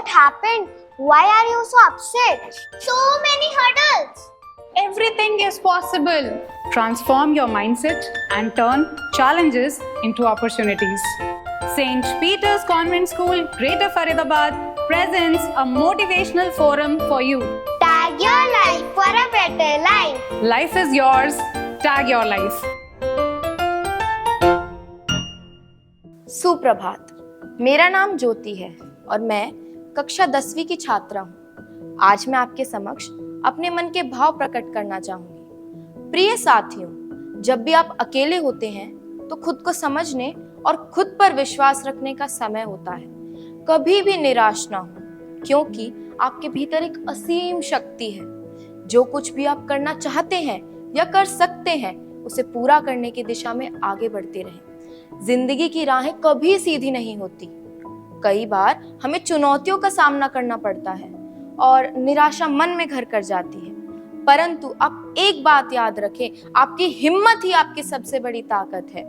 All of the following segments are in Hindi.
What happened? Why are you so upset? So many hurdles. Everything is possible. Transform your mindset and turn challenges into opportunities. St. Peter's Convent School, Greater Faridabad presents a motivational forum for you. Tag your life for a better life. Life is yours. Tag your life. सुप्रभात। मेरा नाम ज्योति है और मैं कक्षा 10वीं की छात्रा हूँ। आज मैं आपके समक्ष अपने मन के भाव प्रकट करना चाहूंगी। प्रिय साथियों, जब भी आप अकेले होते हैं तो खुद को समझने और खुद पर विश्वास रखने का समय होता है। कभी भी निराश ना हो, क्योंकि आपके भीतर एक असीम शक्ति है। जो कुछ भी आप करना चाहते हैं या कर सकते हैं, उसे पूरा करने की दिशा में आगे बढ़ते रहें। जिंदगी की राहें कभी सीधी नहीं होती। कई बार हमें चुनौतियों का सामना करना पड़ता है और निराशा मन में घर कर जाती है। परंतु आप एक बात याद रखें, आपकी हिम्मत ही आपकी सबसे बड़ी ताकत है।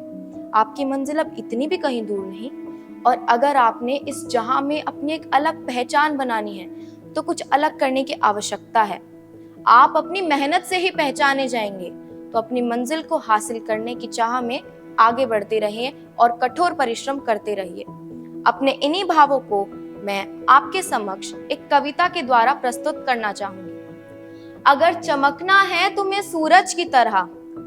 आपकी मंजिल अब इतनी भी कहीं दूर नहीं, और अगर आपने इस जहां में अपनी एक अलग पहचान बनानी है तो कुछ अलग करने की आवश्यकता है। आप अपनी मेहनत से ही पहचाने जाएंगे, तो अपनी मंजिल को हासिल करने की चाह में आगे बढ़ते रहिए और कठोर परिश्रम करते रहिए। अपने इन्हीं भावों को मैं आपके समक्ष एक कविता के द्वारा प्रस्तुत करना चाहूंगी। अगर चमकना है तुम्हें सूरज की तरह,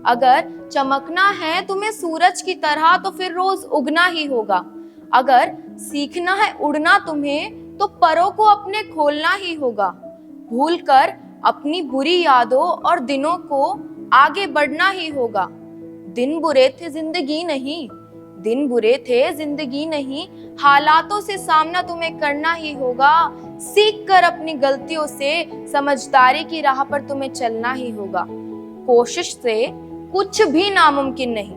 अगर चमकना है तुम्हें सूरज की तरह, तो फिर रोज उगना ही होगा। अगर सीखना है उड़ना तुम्हें, तो परों को अपने खोलना ही होगा। भूलकर अपनी बुरी यादों और दिनों को आगे बढ़ना ही होगा। दिन बुरे थे जिंदगी नहीं, दिन बुरे थे जिंदगी नहीं, हालातों से सामना तुम्हें करना ही होगा। सीख कर अपनी गलतियों से समझदारी की राह पर तुम्हें चलना ही होगा। कोशिश से कुछ भी नामुमकिन नहीं,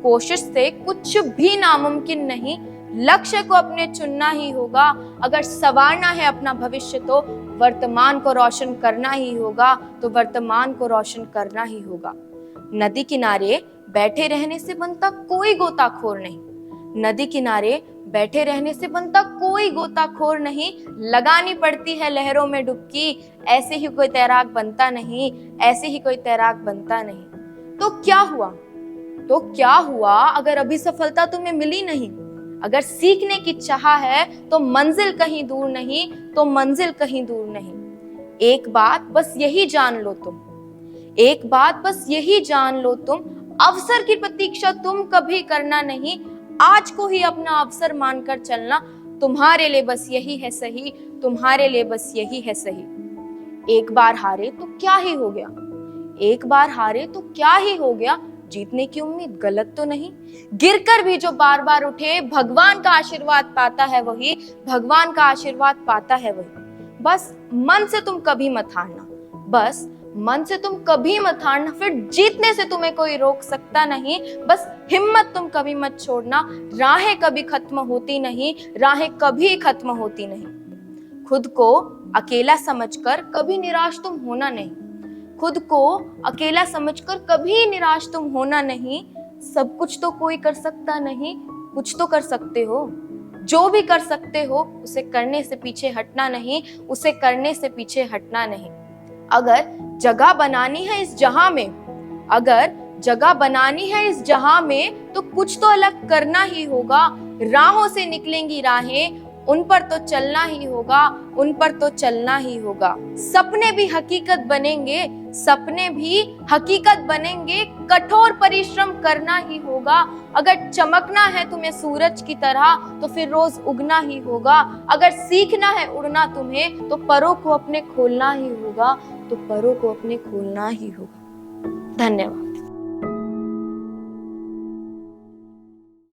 कोशिश से कुछ भी नामुमकिन नहीं, लक्ष्य को अपने चुनना ही होगा। अगर संवारना है अपना भविष्य तो वर्तमान को रोशन करना ही होगा, तो वर्तमान को रोशन करना ही होगा। नदी किनारे बैठे रहने से बनता कोई गोताखोर नहीं, नदी किनारे बैठे रहने से बनता कोई गोताखोर नहीं, लगानी पड़ती है लहरों में डुबकी, ऐसे ही कोई तैराक बनता नहीं, ऐसे ही कोई तैराक बनता नहीं। तो क्या हुआ, तो क्या हुआ अगर अभी सफलता तुम्हें मिली नहीं? अगर सीखने की चाह है तो मंजिल कहीं दूर नहीं, तो मंजिल कहीं दूर नहीं। एक बात बस यही जान लो तुम, एक बात बस यही जान लो तुम, अवसर की प्रतीक्षा तुम कभी करना नहीं, आज को ही अपना अवसर मानकर चलना। तुम्हारे लिए बस यही है सही, तुम्हारे लिए बस यही है सही। एक बार हारे तो क्या ही हो गया, एक बार हारे तो क्या ही हो गया, जीतने की उम्मीद गलत तो नहीं। गिरकर भी जो बार बार उठे, भगवान का आशीर्वाद पाता है वही, भगवान का आशीर्वाद पाता है वही। बस मन से तुम कभी मत हारना, बस मन से तुम कभी मत हारना, फिर जीतने से तुम्हें कोई रोक सकता नहीं। बस हिम्मत तुम कभी मत छोड़ना, राहें कभी खत्म होती नहीं, राहें कभी खत्म होती नहीं। खुद को अकेला समझकर कभी निराश तुम होना नहीं, खुद को अकेला समझकर कभी निराश तुम होना नहीं। सब कुछ तो कोई कर सकता नहीं, कुछ तो कर सकते हो। जो भी कर सकते हो उसे करने से पीछे हटना नहीं, उसे करने से पीछे हटना नहीं। अगर जगह बनानी है इस जहां में, अगर जगह बनानी है इस जहां में, तो कुछ तो अलग करना ही होगा। राहों से निकलेंगी राहें, उन पर तो चलना ही होगा, उन पर तो चलना ही होगा। सपने भी हकीकत बनेंगे, सपने भी हकीकत बनेंगे, कठोर परिश्रम करना ही होगा। अगर चमकना है तुम्हें सूरज की तरह, तो फिर रोज उगना ही होगा। अगर सीखना है उड़ना तुम्हें, तो परों को अपने खोलना ही होगा, तो परों को अपने खोलना ही होगा। धन्यवाद।